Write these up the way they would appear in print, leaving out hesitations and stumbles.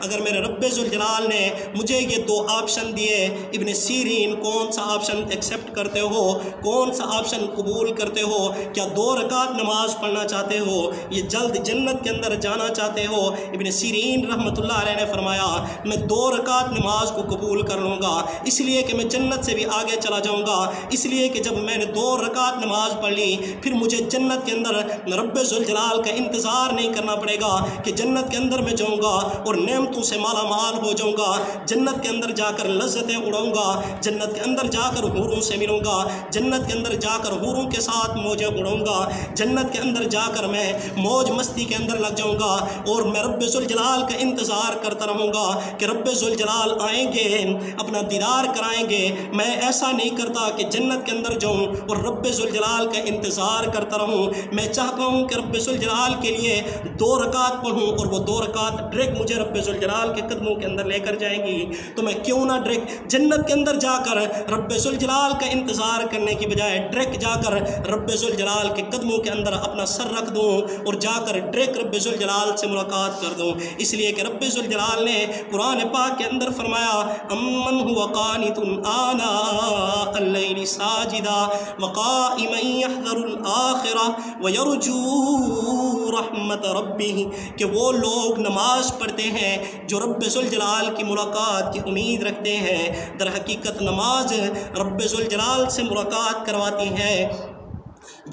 اگر میرے رب ذوالجلال نے مجھے یہ دو آپشن دیے، ابن سیرین کون سا آپشن ایکسیپٹ کرتے ہو، کون سا آپشن قبول کرتے ہو؟ کیا 2 رکعت نماز پڑھنا چاہتے ہو، یہ جلد جنت کے اندر جانا چاہتے ہو؟ ابن سیرین رحمۃ اللہ علیہ نے فرمایا میں 2 رکعت نماز کو قبول کر لوں گا، اس لیے کہ میں جنت سے بھی آگے چلا جاؤں گا، اس لیے کہ جب میں نے 2 رکعت نماز پڑھ لی پھر مجھے جنت کے اندر رب ذوالجلال کا انتظار نہیں کرنا پڑے گا کہ جنت کے اندر میں جاؤں گا اور نعمتوں سے مالا مال ہو جاؤں گا، جنت کے اندر جا کر لذتیں اڑاؤں گا، جنت کے اندر جا کر حوروں سے ملوں گا، جنت کے اندر جا کر حوروں کے ساتھ موجیں اڑاؤں گا، جنت کے اندر جا کر میں موج مستی کے اندر لگ جاؤں گا اور میں رب ذوالجلال کا انتظار کرتا رہوں گا کہ رب ذوالجلال آئیں گے اپنا دیدار کرائیں گے۔ میں ایسا نہیں کرتا کہ جنت کے اندر جاؤں اور رب ذوالجلال کا انتظار کرتا رہوں، میں چاہتا ہوں کہ رب ذوالجلال کے لیے 2 رکعت پڑھوں اور وہ 2 رکعت ڈائریکٹ مجھے رب ذوالجلال کے قدموں کے اندر لے کر جائیں گی، تو میں کیوں نہ ڈائریکٹ جنت کے اندر جا کر رب ذوالجلال کا انتظار کرنے کی بجائے ڈائریکٹ جا کر رب ذوالجلال کے قدموں کے اندر اپنا سر رکھ دوں اور جا کر ڈائریکٹ رب ذوالجلال سے ملاقات کر دوں، اس لیے کہ رب ذوالجلال نے قرآن پاک کے اندر فرمایا امن هو قانت آناء اللیل ساجدا وقائما یحذر الآخرہ ویرجو رحمت ربہ، کہ وہ لوگ نماز پڑھتے ہیں جو رب ذوالجلال کی ملاقات کی امید رکھتے ہیں۔ در حقیقت نماز رب ذوالجلال سے ملاقات کرواتی ہے۔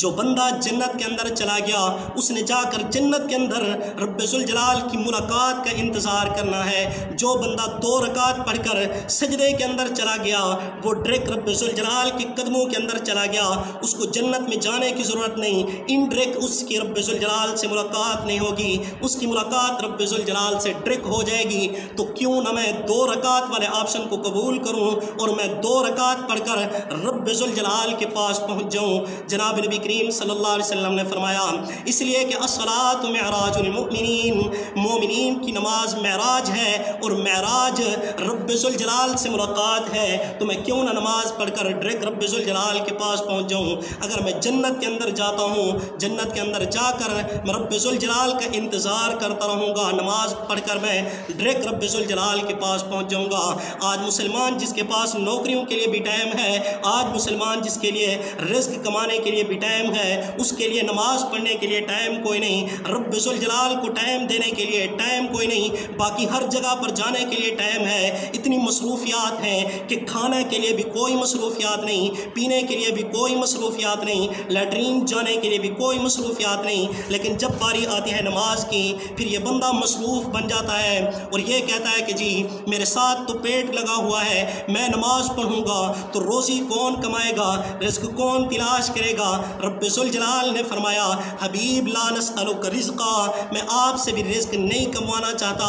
جو بندہ جنت کے اندر چلا گیا اس نے جا کر جنت کے اندر رب ذوالجلال کی ملاقات کا انتظار کرنا ہے۔ جو بندہ 2 رکعت پڑھ کر سجدے کے اندر چلا گیا وہ ڈائریکٹ رب ذوالجلال کے قدموں کے اندر چلا گیا، اس کو جنت میں جانے کی ضرورت نہیں، انڈائریکٹ اس کی رب ذوالجلال سے ملاقات نہیں ہوگی، اس کی ملاقات رب ذوالجلال سے ڈائریکٹ ہو جائے گی۔ تو کیوں نہ میں 2 رکعت والے آپشن کو قبول کروں اور میں 2 رکعت پڑھ کر رب ذوالجلال کے پاس پہنچ جاؤں۔ جناب نبی کریم صلی اللہ علیہ وسلم نے فرمایا اس لیے کہ الصلاۃ معراج المؤمنین، مومنین کی نماز معراج ہے اور معراج رب ذوالجلال سے ملاقات ہے، تو میں کیوں نہ نماز پڑھ کر ڈائریکٹ رب ذوالجلال کے پاس پہنچ جاؤں۔ اگر میں جنت کے اندر جاتا ہوں، جنت کے اندر جا کر میں رب ذوالجلال کا انتظار کرتا رہوں گا، نماز پڑھ کر میں ڈائریکٹ رب ذوالجلال کے پاس پہنچ جاؤں گا۔ آج مسلمان جس کے پاس نوکریوں کے لیے بھی ٹائم ہے، آج مسلمان جس کے لیے رزق کمانے کے لیے بھی ٹائم ہے، اس کے لیے نماز پڑھنے کے لیے ٹائم کوئی نہیں، رب ذوالجلال کو ٹائم دینے کے لیے ٹائم کوئی نہیں، باقی ہر جگہ پر جانے کے لیے ٹائم ہے۔ اتنی مصروفیات ہیں کہ کھانے کے لیے بھی کوئی مصروفیات نہیں، پینے کے لیے بھی کوئی مصروفیات نہیں، لیٹرین جانے کے لیے بھی کوئی مصروفیات نہیں، لیکن جب باری آتی ہے نماز کی پھر یہ بندہ مصروف بن جاتا ہے اور یہ کہتا ہے کہ جی میرے ساتھ تو پیٹ لگا ہوا ہے، میں نماز پڑھوں گا تو روزی کون کمائے گا، رزق کون تلاش کرے گا؟ رب ذوالجلال نے فرمایا حبیب لا نسألک رزقا، میں آپ سے بھی رزق نہیں کموانا چاہتا۔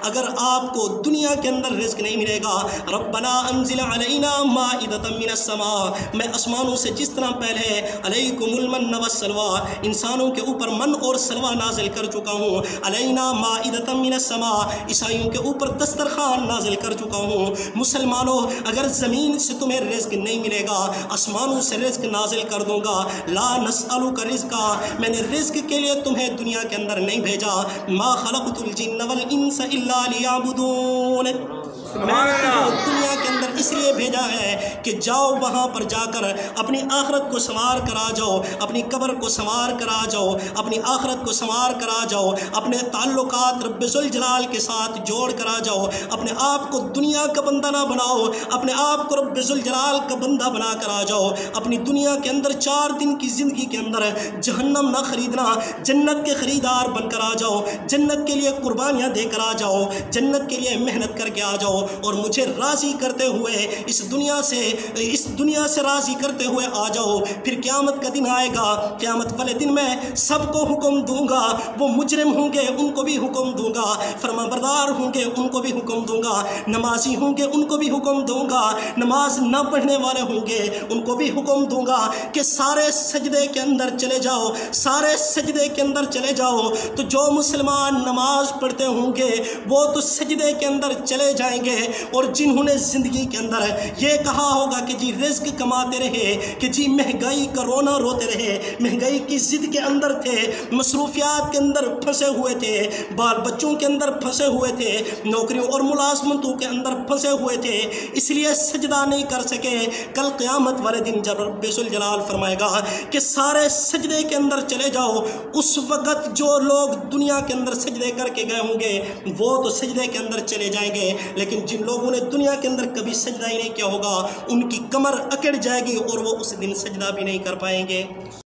اگر آپ کو دنیا کے اندر رزق نہیں ملے گا، ربنا انزل علینا مائدۃ من السماء، میں آسمانوں سے جس طرح پہلے علیکم المن والسلوى، انسانوں کے اوپر من اور سلوہ نازل کر چکا ہوں، علینا مائدۃ من السماء، عیسائیوں کے اوپر دسترخوان نازل کر چکا ہوں۔ مسلمانوں اگر زمین سے تمہیں رزق نہیں ملے گا، آسمانوں سے رزق نازل کر دوں گا۔ لا نسألک رزقا، میں نے رزق کے لیے تمہیں دنیا کے اندر نہیں بھیجا، ما خلقت الجن والانس الا لیعبدون، میں نے دنیا کے اندر اس لیے بھیجا ہے کہ جاؤ وہاں پر جا کر اپنی آخرت کو سنوار کر آ جاؤ، اپنی قبر کو سنوار کر آ جاؤ، اپنی آخرت کو سنوار کر آ جاؤ، اپنے تعلقات رب ذوالجلال کے ساتھ جوڑ کر آ جاؤ، اپنے آپ کو دنیا کا بندہ نہ بناؤ، اپنے آپ کو رب ذوالجلال کا بندہ بنا کر آ جاؤ۔ اپنی دنیا کے اندر 4 دن کی زندگی کے اندر جہنم نہ خریدنا، جنت کے خریدار بن کر آ جاؤ، جنت کے لیے قربانیاں دے کر آ جاؤ، جنت کے لیے محنت کر کے آ جاؤ اور مجھے راضی کرتے ہوئے اس دنیا سے راضی کرتے ہوئے آ جاؤ۔ پھر قیامت کا دن آئے گا، قیامت والے دن میں سب کو حکم دوں گا، وہ مجرم ہوں گے ان کو بھی حکم دوں گا، فرما بردار ہوں گے ان کو بھی حکم دوں گا، نمازی ہوں گے ان کو بھی حکم دوں گا، نماز نہ پڑھنے والے ہوں گے ان کو بھی حکم دوں گا کہ سارے سجدے کے اندر چلے جاؤ، سارے سجدے کے اندر چلے جاؤ، تو جو مسلمان نماز پڑھتے ہوں گے وہ تو سجدے کے اندر چلے جائیں گے، اور جنہوں نے زندگی کے اندر یہ کہا ہوگا کہ جی رزق کماتے رہے، کہ جی مہنگائی کا رونا روتے رہے، مہنگائی کی ضد کے اندر تھے، مصروفیات کے اندر پھنسے ہوئے تھے، بال بچوں کے اندر پھنسے ہوئے تھے، نوکریوں اور ملازمتوں کے اندر پھنسے ہوئے تھے، اس لیے سجدہ نہیں کر سکے، کل قیامت والے دن جب رب ذوالجلال فرمائے گا کہ سارے سجدے کے اندر چلے جاؤ، اس وقت جو لوگ دنیا کے اندر سجدے کر کے گئے ہوں گے وہ تو سجدے کے اندر چلے جائیں گے، لیکن جن لوگوں نے دنیا کے اندر کبھی سجدہ ہی نہیں کیا ہوگا ان کی کمر اکڑ جائے گی اور وہ اس دن سجدہ بھی نہیں کر پائیں گے۔